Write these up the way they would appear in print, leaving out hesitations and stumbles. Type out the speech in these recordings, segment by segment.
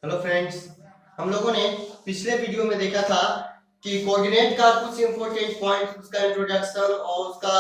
Hello friends, हम लोगों ने पिछले वीडियो में देखा था कि कोऑर्डिनेट का कुछ इंपॉर्टेंट पॉइंट्स, उसका इंट्रोडक्शन और उसका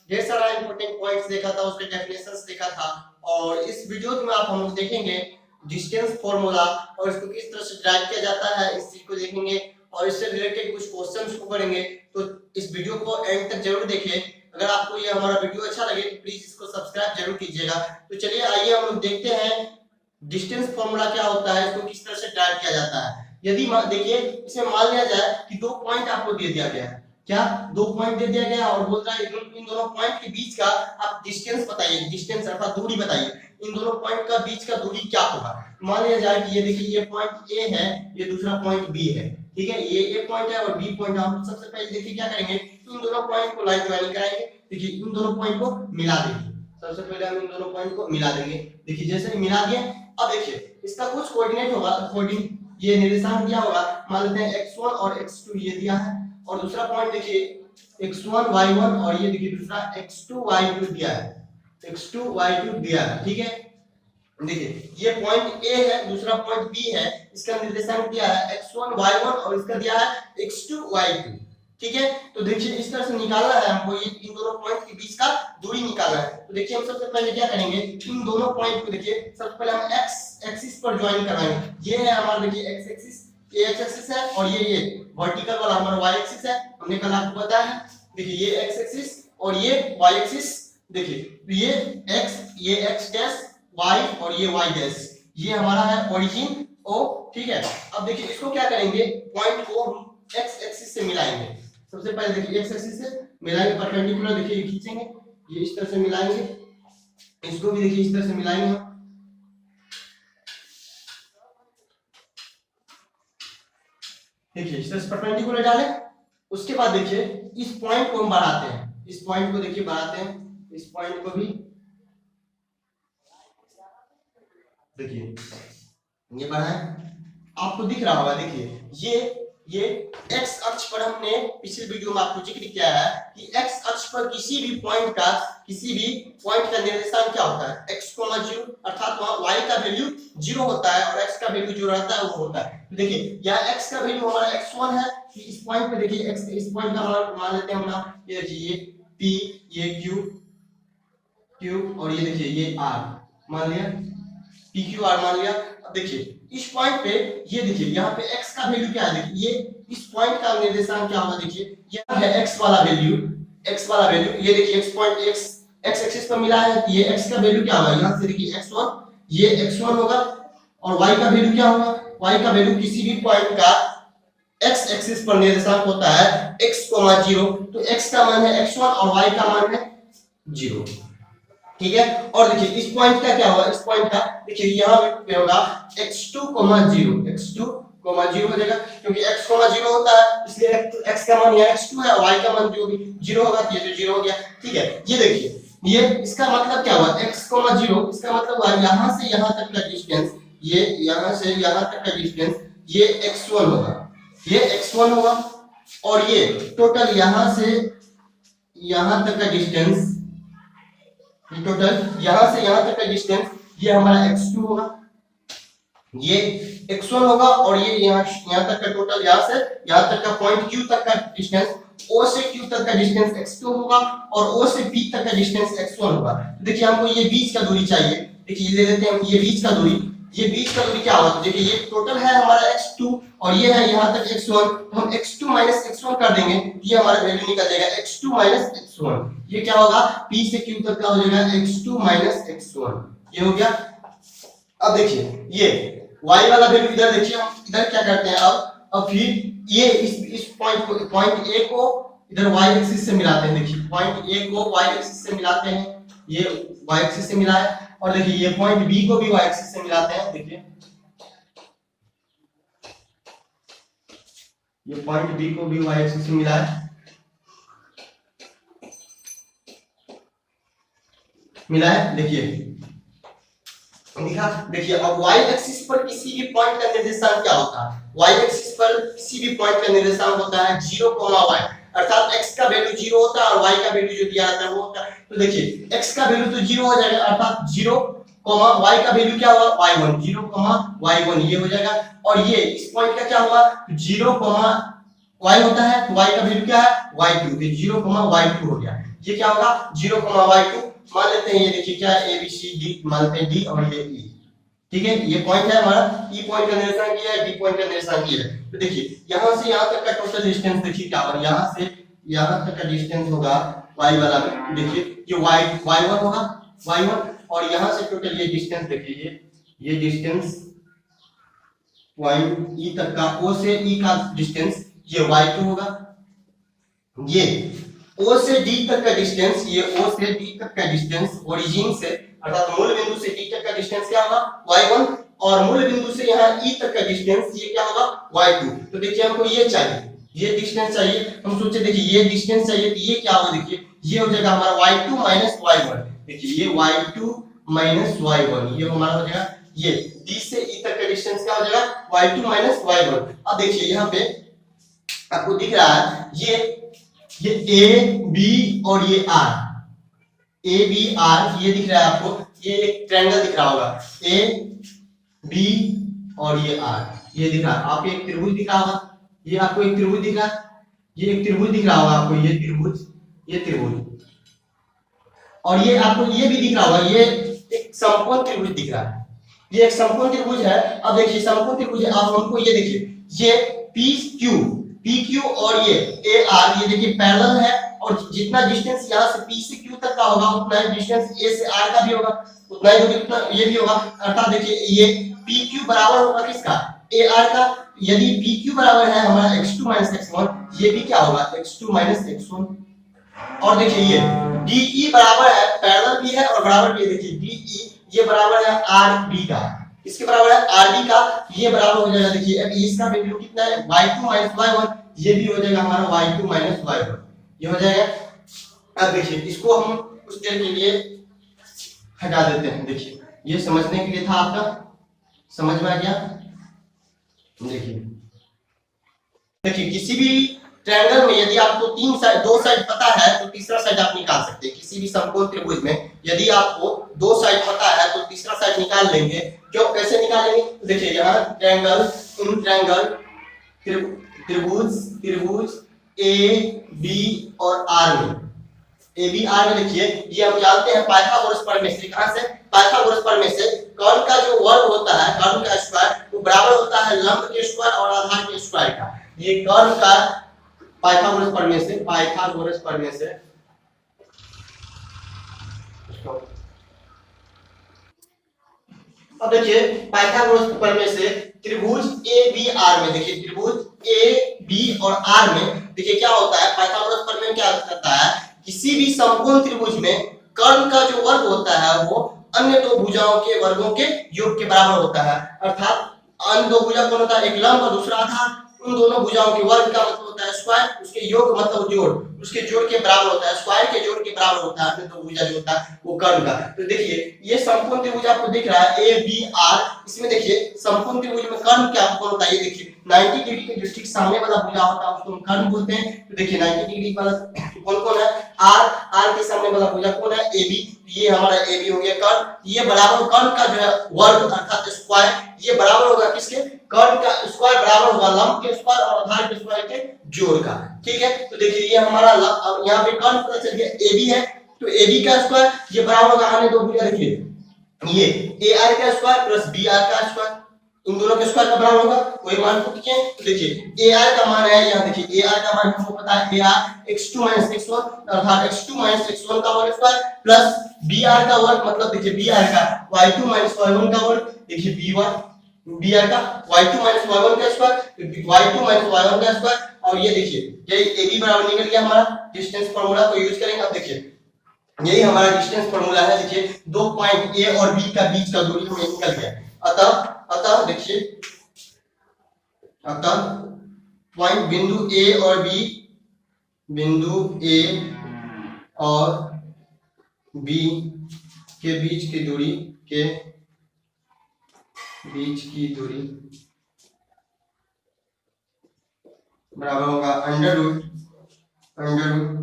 ढेर सारा इंपॉर्टेंट पॉइंट्स देखा था, उसके डेफिनेशंस देखा था। और इस वीडियो में आप हम लोग देखेंगे डिस्टेंस फॉर्मूला और इसको किस तरह से ड्राइव किया जाता है, इस चीज को देखेंगे और इससे रिलेटेड कुछ क्वेश्चंस को करेंगे। तो इस वीडियो को एंड तक जरूर देखें। अगर आपको ये हमारा वीडियो अच्छा लगे तो प्लीज इसको सब्सक्राइब जरूर कीजिएगा। तो चलिए आइए हम लोग देखते हैं डिस्टेंस फॉर्मूला क्या होता है, इसको किस तरह से ड्राइव किया जाता है। यदि देखिए इसमें मान लिया जाए कि दो पॉइंट आपको दे दिया गया है, क्या दो पॉइंट दे दिया गया और बोल रहा है इन दोनों पॉइंट के बीच का आप डिस्टेंस बताइए, डिस्टेंस अर्थात दूरी बताइए, इन दोनों पॉइंट का बीच का दूरी क्या होगा। मान लिया जाए कि ये देखिए ये पॉइंट ए है, ये दूसरा पॉइंट बी है, ठीक है, ये ए पॉइंट है और बी पॉइंट है। हम सबसे पहले देखिए क्या करेंगे, इन दोनों पॉइंट को लाइन ज्वाइनिंग कराएंगे। देखिए इन दोनों पॉइंट को मिला देंगे, सबसे पहले हम इन दोनों पॉइंट को मिला देंगे। देखिए जैसे ही मिला दिए, अब देखिए इसका कुछ कोऑर्डिनेट होगा, कोऑर्डिनेट ये निर्देशांक दिया होगा, मान लेते हैं x1 और x2 ये दिया है, और दूसरा पॉइंट देखिए x1 y1 और ये देखिए दूसरा x2 y2 दिया है, x2 y2 दिया है, ठीक है। देखिए ये पॉइंट A है, दूसरा पॉइंट B है, इसका निर्देशांक दिया है x1 y1 और इसका दिया है x2 y2, ठीक है। तो देखिए इस तरह से निकालना है हमको, ये इन दोनों पॉइंट के बीच का दूरी निकालना है। तो देखिए हम सबसे पहले क्या करेंगे, इन दोनों पॉइंट को देखिए सबसे पहले हम x एक्सिस पर ज्वाइन कराएंगे। ये है हमारा देखिए x एक्सिस, ये x एक्सिस है और ये वर्टिकल वाला हमारा y एक्सिस है, हमने कल आपको बताया है। देखिए ये x एक्सिस और ये y एक्सिस, देखिए तो ये x डैश y और ये y डैश, ये हमारा है ओरिजिन O, ठीक है। अब देखिए इसको क्या करेंगे, पॉइंट को x एक्सिस से मिलाएंगे। सबसे पहले देखिए x एक्सिस से मिलाएंगे, परपेंडिकुलर देखिए खींचेंगे, ये इस तरह से मिलाएंगे, इसको भी देखिए इस तरह से मिलाएंगे। देखिए इस तरह से परपेंडिकुलर डाले, उसके बाद देखिए इस पॉइंट को हम बढ़ाते हैं, इस पॉइंट को देखिए बढ़ाते हैं, इस पॉइंट को भी देखिए ये बढ़ाएं, आपको दिख रहा होगा। देखिए ये x अक्ष पर हमने पिछले वीडियो में आपको जिक्र किया है कि x अक्ष पर किसी भी पॉइंट का निर्देशांक क्या होता है, x, 0, अर्थात वहां y का वैल्यू 0 होता है और x का वैल्यू जो रहता है वो होता है। तो देखिए यहाँ x का वैल्यू हमारा x1 है, कि इस पॉइंट पे देखिए x, इस पॉइंट का मान लेते हैं हम ना, ये देखिए ये p, ये q और ये देखिए ये r मान लिया, PQR मान लिया। अब देखिए इस पॉइंट पे ये देखिए यहाँ पे x का वैल्यू क्या है, देखिए ये इस पॉइंट का निर्देशांक क्या होगा, देखिए ये है x वाला वैल्यू, ये देखिए x पॉइंट x एक्सिस पर मिला है, ये x का वैल्यू क्या होगा, यहाँ से देखिए x1, ये x1 होगा और y का वैल्यू क्या होगा, y का वैल्यू किसी भी पॉइंट का x एक्सिस पर निर्देशांक होता है x, 0, तो x का मान है x1 और y का मान है 0, ठीक है। और देखिए इस पॉइंट का क्या होगा, इस पॉइंट का देखिए यहाँ पे होगा x2, 0 हो जाएगा, क्योंकि x, 0 होता है इसलिए x का मान यहाँ x2 है और y का मान जो भी 0 होगा ये तो 0 हो गया, ठीक है। ये देखिए ये इसका मतलब क्या हुआ, x, 0, इसका मतलब हुआ यहाँ से यहाँ तक का डिस्टेंस, ये यहाँ से यहाँ तक का डिस्टेंस ये x1 होगा, ये x1 होगा, और ये टोटल यहाँ से यहाँ तक का डिस्टेंस, टोटल यहाँ से यहाँ तक का डिस्टेंस ये हमारा x2 होगा, ये x1 होगा, और ये यहाँ तक का टोटल यहाँ से यहाँ तक का पॉइंट Q तक का डिस्टेंस, O से Q तक का डिस्टेंस x2 होगा और O से P तक का डिस्टेंस x1 होगा। देखिए हमको ये बीच का दूरी चाहिए, देखिए ये ले लेते हैं हम, ये बीच का दूरी, ये बीच का दूरी क्या होगा, तो देखिए ये टोटल है हमारा x2 और ये है यहाँ तक x1, तो हम x2 माइनस x1 कर देंगे, ये हमारा वैल्यू निकल जाएगा x2 माइनस x1, ये क्या होगा P से Q तक का हो जाएगा x2 माइनस x1, ये हो गया। अब देखिए ये y वाला वैल्यू इधर देखिए, हम इधर क्या करते हैं, अब फिर ये इस पॉइंट A को इधर y एक्सिस से मिलाते हैं। देखिए पॉइंट A को y एक्सिस से मिलाते हैं, ये y एक्सिस से मिला है, और देखिए ये पॉइंट B को भी y एक्सिस से मिलाते हैं। देखिए ये पॉइंट B को भी y एक्सिस से मिला है, देखिए लिखा। देखिए अब y एक्सिस पर किसी भी पॉइंट का निर्देशांक क्या होता है, y एक्सिस पर किसी भी पॉइंट का निर्देशांक होता है 0, y, अर्थात x का वैल्यू 0 होता है और y का वैल्यू जो दिया जाता है वो होता है। तो देखिए x का वैल्यू तो 0 हो जाएगा, अर्थात 0, कॉमा y का वैल्यू क्या होगा y1, 0, y1 ये हो जाएगा। और ये इस पॉइंट का क्या होगा 0, y होता है तो y का वैल्यू क्या है y2, तो 0, y2 हो गया। ये क्या होगा 0, y2 मान लेते हैं। ये देखिए क्या a b c d मान लेते हैं d और ये e, ठीक है। ये पॉइंट है हमारा, e पॉइंट का निर्देशांक ये है, d पॉइंट का निर्देशांक ये है। तो देखिए यहां से यहां तक का टोटल डिस्टेंस देखिए क्या होगा, यहां से यहां तक का डिस्टेंस होगा y वाला में, देखिए ये y1 होगा y1, और यहां से टोटल ये डिस्टेंस देखिए, ये डिस्टेंस पॉइंट e तक का, o से e का डिस्टेंस ये y2 होगा। ये o से d तक का डिस्टेंस, ये o से d तक का डिस्टेंस ओरिजिन से अर्थात मूल बिंदु से d तक का डिस्टेंस क्या होगा y1, और मूल बिंदु से यहाँ e तक का डिस्टेंस ये क्या होगा y2। तो देखिए हमको ये चाहिए, ये डिस्टेंस चाहिए। हम सोचे देखिए ये डिस्टेंस चाहिए, तो ये क्या होगा देखिए, ये हो जाएगा हमारा y2 y1। देखिए ये y2 y1 ये हमारा हो जाएगा, ये d से e तक का डिस्टेंस क्या हो जाएगा y2 y1। अब देखिए यहाँ पे आपको दिख रहा है ये a b और ये r, a b r ये दिख रहा है आपको, ये एक ट्रायंगल दिख रहा होगा a b और ये r, ये दिख रहा है आपको, एक त्रिभुज दिख रहा होगा, ये आपको एक त्रिभुज दिख रहा है, ये एक त्रिभुज दिख रहा होगा आपको, ये त्रिभुज, ये त्रिभुज, और ये आपको ये भी दिख रहा होगा, ये एक समकोण त्रिभुज दिख रहा है, ये एक समकोण त्रिभुज है। अब देखिए समकोण त्रिभुज है, आप हमको ये देखिए ये PQ और ये AR ये देखिए पैरेलल है, और जितना डिस्टेंस यहाँ से P से Q तक का होगा उतना ही डिस्टेंस A से R का भी होगा, उतना ही दूरी उतना ये भी होगा। अर्थात देखिए ये PQ बराबर होगा किसका AR का, यदि PQ बराबर है हमारा x2 x1, ये भी क्या होगा x2 x1। और देखिए ये DE बराबर है, पैरेलल भी है और बराबर भी है, देखिए DE ये बराबर है RB का, इसके बराबर है RB का, ये बराबर हो जाएगा देखिए अब इसका वैल्यू कितना है y2 y1, ये भी हो जाएगा हमारा y2 y1, ये हो जाएगा। अब देखिए इसको हम कुछ देर के लिए हटा देते हैं। देखिए ये समझने के लिए था आपका, समझ में आ गया। देखिए किसी भी ट्रायंगल में यदि आपको दो साइड पता है तो तीसरा साइड आप निकाल सकते हैं। किसी भी समकोण त्रिभुज में यदि आपको दो साइड पता है तो तीसरा साइड निकाल लेंगे। क्यों, कैसे निकालेंगे, देखिए यहाँ ट्रायंगल त्रिभुज ए बी और आर में, ए बी आर में देखिए ये हम जानते हैं पाइथागोरस प्रमेय से, कहां से पाइथागोरस प्रमेय से, कर्ण का जो वर्ग होता है, कर्ण का स्क्वायर वो बराबर होता है लंब के स्क्वायर और आधार के स्क्वायर का। ये कर्ण का पाइथागोरस प्रमेय से अब देखिए पाइथागोरस प्रमेय से त्रिभुज ए बी आर में, देखिए त्रिभुज ए बी और आर में देखिए क्या होता है, पाइथागोरस प्रमेय क्या कहता है, किसी भी समकोण त्रिभुज में कर्ण का जो वर्ग होता है वो अन्य दो भुजाओं के वर्गों के योग के बराबर होता है। अर्थात अन्य दो भुजा कौन होता है, एक लंब और दूसरा आधार, उन दोनों भुजाओं के वर्ग का मतलब होता है स्क्वायर, उसके योग मतलब जोड़, उसके जोड़ के बराबर होता है, स्क्वायर के जोड़ के बराबर होता है तो भुजा जो होता है वो कर्ण का। तो देखिए ये समकोण त्रिभुज आपको दिख रहा है ए बी आर, इसमें देखिए समकोण त्रिभुज में कर्ण क्या कौन होता है, ये देखिए 90 डिग्री के जो ठीक सामने वाला भुजा होता है उसको हम कर्ण बोलते हैं। तो देखिए 90 डिग्री वाला कौन कौन है, आर के सामने वाला भुजा कौन है, ए बी, ये हमारा ए बी हो गया कर्ण, ये बराबर कर्ण का जो है वर्ग अर्थात स्क्वायर, ये बराबर होगा किसके, कर्ण का स्क्वायर बराबर होगा लंब के स्क्वायर और आधार के स्क्वायर के जोड़ का। ठीक है, तो देखिए ये हमारा अब यहाँ पे कर्ण पता चल गया ए बी है, तो ए बी का स्क्वायर ये बराबर होगा अन्य दो भुजा, देखिए ये ए आर का स्क्वायर प्लस बी आर का स्क्वायर, इन दोनों के स्क्वायर का बराबर होगा, वही मान को कीजिए। तो देखिए ए आर का मान है यहाँ, देखिए ए आर का मान हमको पता है ए आर x2 x1 अर्थात x2 x1 का वर्ग स्क्वायर प्लस बी आर का वर्ग मतलब देखिए बी आर का y2 y1 का वर्ग, देखिए बी आर का y2 y1 का स्क्वायर, y2 y1 का स्क्वायर, और ये देखिए ये ए बी बराबर निकल गया हमारा, डिस्टेंस फार्मूला को यूज करेंगे। अब देखिए यही हमारा डिस्टेंस फार्मूला है, देखिए दो पॉइंट ए और बी का बीच का दूरी हमें निकल गया। अतः देखिए पॉइंट बिंदु ए और बी, बिंदु ए और बी के बीच की दूरी बराबर होगा अंडर रूट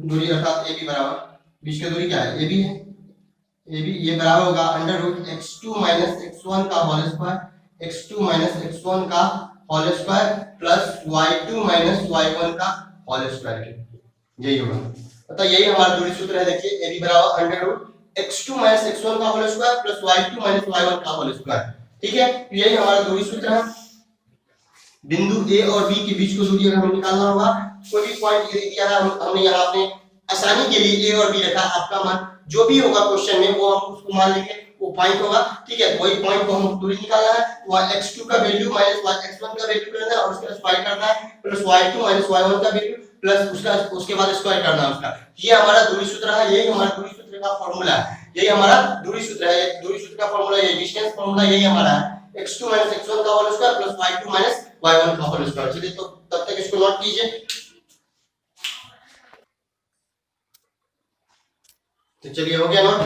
दूरी अर्थात ए बी बराबर, बीच की दूरी क्या है ए बी है, ए बी ये बराबर होगा under root x2 minus x1 का whole square, x2 minus x1 का whole square plus y2 minus y1 का होल स्क्वायर के, यही होगा। अतः यही हमारा दूरी सूत्र है। देखिए ए बी बराबर under root x2 minus x1 का whole square plus y2 minus y1 का होल स्क्वायर। ठीक है, यही हमारा दूरी सूत्र है। बिंदु ए और बी के बीच को दूरी अगर हमें निकालना होगा, कोई भी पॉइंट यदि दिया है, हमने यहाँ अपने आसानी के लिए ए और बी रखा, आपका मान जो भी होगा क्वेश्चन में वो हम उसको मान लेंगे, वो पॉइंट होगा। ठीक है, वही पॉइंट को हम दूरी निकालना है, x2 का वैल्यू माइनस x1 का वैल्यू करना है और उसके बाद स्क्वायर करना है प्लस y2 माइनस y1 का वैल्यू प्लस उसके बाद स्क्वायर करना है उसका। ये हमारा दूरी सूत्र है, यही हमारा दूरी सूत्र का फार्मूला है, यही हमारा दूरी सूत्र है। दूरी सूत्र का फार्मूला ये डिस्टेंस फार्मूला यही हमारा है, x2 माइनस x1 का whole square plus y2 minus y1 का होल स्क्वायर। चलिए तो तब तक इसको नोट कीजिए। तो चलिए हो गया नोट।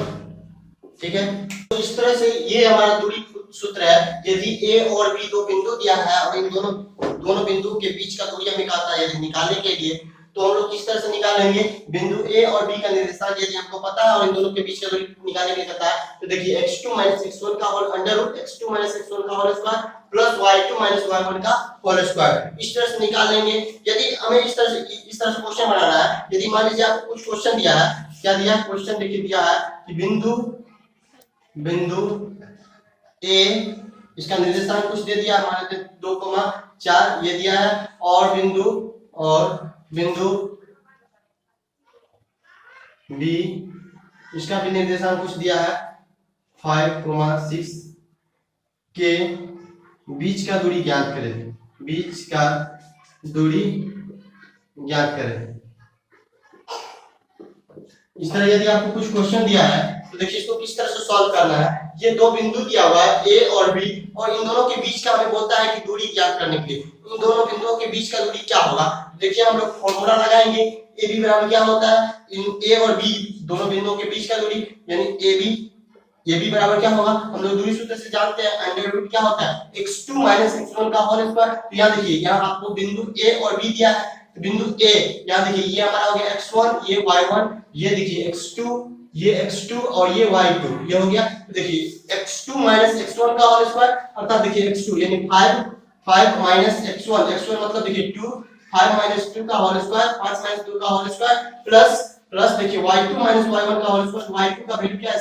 ठीक है, तो इस तरह से ये हमारा दूरी सूत्र है। यदि ए और बी दो बिंदु दिया है और इन दोनों बिंदु के बीच का दूरी हमें निकालना है, यदि निकालने के लिए तो हम लोग किस तरह से निकालेंगे, बिंदु ए और बी का निर्देशांक यदि हमको पता है और इन दोनों के बीच का दूरी निकालने के लिए पता है, तो देखिए x2 माइनस x1 का whole under root x2 minus x1 का whole square plus y2 minus y1 का होल स्क्वायर, इस तरह से निकाल लेंगे। यदि हमें इस तरह से क्वेश्चन बनाना है, यदि मान लीजिए आपको कुछ क्वेश्चन दिया है, क्या दिया है क्वेश्चन, देखिए दिया है कि बिंदु ए, इसका निर्देशांक कुछ दे दिया है, मान लीजिए 2,4 ये दिया है, और बिंदु बी, इसका भी निर्देशांक कुछ दिया है 5,6 के बीच का दूरी ज्ञात करें, बीच का दूरी ज्ञात करें। इस तरह यदि आपको कुछ क्वेश्चन दिया है तो देखिए इसको किस तरह से सॉल्व करना है। ये दो बिंदु दिया हुआ है ए और बी, और इन दोनों के बीच का हमें बोलता है कि दूरी ज्ञात करने के लिए इन दोनों बिंदुओं के बीच का दूरी क्या होगा। देखिए हम लोग फॉर्मूला लगाएंगे, ए बी बराबर क्या होता है, इन ए और बी दोनों बिंदुओं के बीच का दूरी, यानी ए बी बराबर क्या होगा, हम लोग दूरी सूत्र से जानते हैं, अंडर रूट क्या होता है x2 माइनस x1 का होल स्क्वायर। तो यहाँ देखिए, यहाँ आपको बिंदु ए और बी दिया है, तो बिंदु ए यहाँ देखिए ये हमारा हो गया x1, ये y1, ये देखिए x2, ये x2 और ये y2, ये हो गया। तो देखिए x2 माइनस x1 का होल स्क्वायर अर्थात देखिए x2 यानी 5 माइनस x1 मतलब देखिए 2, 5 माइनस 2 का होल स्क्वायर, 5 माइनस 2 का होल स्क्वायर प्लस देखिए y2 माइनस y1 का होल स्क्वायर, y2 का वैल्यू क्या है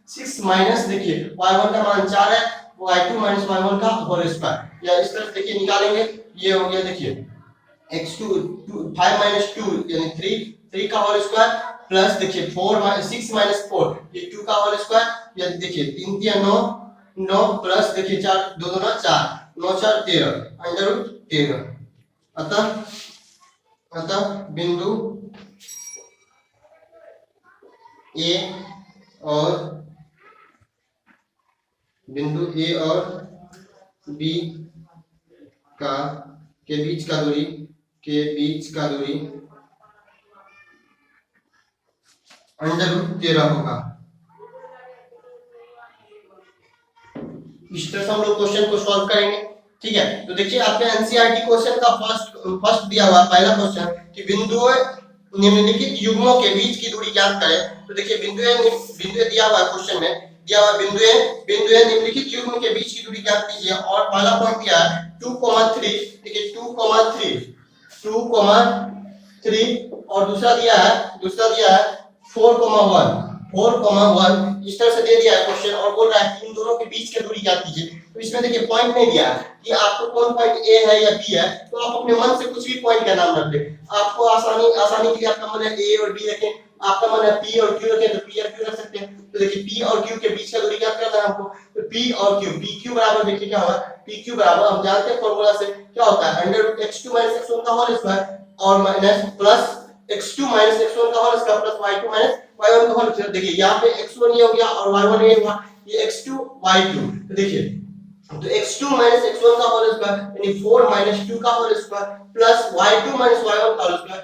6 माइनस देखिए y1 का मान 4 है, y2 माइनस y1 का होल स्क्वायर, या इस तरह देखिए निकालेंगे। ये हो गया देखिए x2 5 माइनस 2 यानी 3 का होल स्क्वायर प्लस देखिए 6 माइनस 4 ये 2 का होल स्क्वायर, या देखिए 3 3 9 प्लस देखिए 4 2 2 4 9 4 13 अंडर रूट 13। अतः बिंदु ए और बी के बीच का दूरी अंडर रूट 13 होगा। इस तरह से हम लोग क्वेश्चन को सॉल्व करेंगे। ठीक है, तो देखिए आपके एनसीईआरटी क्वेश्चन का फर्स्ट दिया हुआ पहला क्वेश्चन कि बिंदुओं निम्नलिखित युग्मों के बीच की दूरी ज्ञात करें। तो देखिए बिंदु दिया हुआ है क्वेश्चन में, दिया हुआ बिंदु निम्नलिखित युग्म के बीच की दूरी ज्ञात कीजिए, और पहला पॉइंट दिया है 2,3, देखिए 2,3 और दूसरा दिया है 4,1 इस तरह से दे दिया है क्वेश्चन, और बोल रहा है कि इन दोनों के बीच की दूरी ज्ञात कीजिए। तो इसमें देखिए पॉइंट नहीं दिया है कि आपको कौन पॉइंट ए है या बी है, तो आप अपने मन से कुछ भी पॉइंट का नाम रख ले। आपको आसानी के लिए आपका मन है ए और बी रखें, आपका मन है पी और क्यू रखें तो पी और क्यू रख सकते हैं। तो देखिए पी और क्यू के बीच का दूरी ज्ञात करना है हमको, तो पी और क्यू, पी क्यू बराबर देखिए क्या होगा, पी क्यू बराबर हम जानते हैं फॉर्मूला से क्या होता है under root x2 minus x1 का होल स्क्वायर और minus plus x2 minus x1 का whole square plus y2 minus y1 का होल स्क्वायर। देखिए यहाँ पे x1 ये हो गया और y1 ये हुआ, ये x2 y2। तो देखिए तो x2 माइनस x1 का होल स्क्वायर यानी 4 माइनस 2 का whole square plus y2 minus y1 का होल स्क्वायर,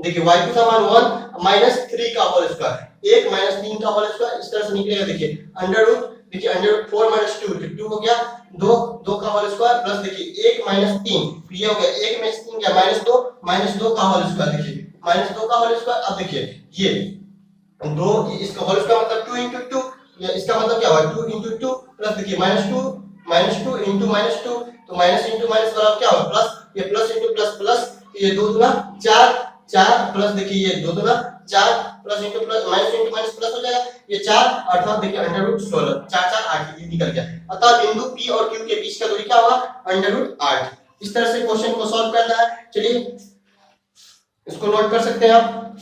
देखिए y2 का मान 1 माइनस 3 का होल स्क्वायर, 1 माइनस 3 का होल स्क्वायर, इस तरह से निकलेगा। देखिए अंडर रूट 4 माइनस 2 हो गया 2 का होल स्क्वायर प्लस देखिए 1 माइनस 3, ये हो गया 1 माइनस 3 क्या माइनस 2 का होल स्क्वायर, देखिए माइनस 2 का होल स्क्वायर। अब देखिए ये 2 इसका होल स्क्वायर मतलब 2 into 2 ये इसका मतलब क्या हुआ 2 इंटू 2 प्लस देखिए -2 इंटू -2 तो माइनस इंटू माइनस बराबर क्या होगा प्लस, ये प्लस इंटू प्लस प्लस, ये 2 दूना 4 4 प्लस देखिए ये 2 दूना 4 plus into plus minus into minus plus हो जाएगा, ये 4 अर्थात देखिए √16 4 4 8 ये निकल गया। अतः बिंदु P और Q के बीच का दूरी क्या होगा √8। इस तरह से क्वेश्चन को सॉल्व करना है। चलिए इसको नोट कर सकते हैं आप।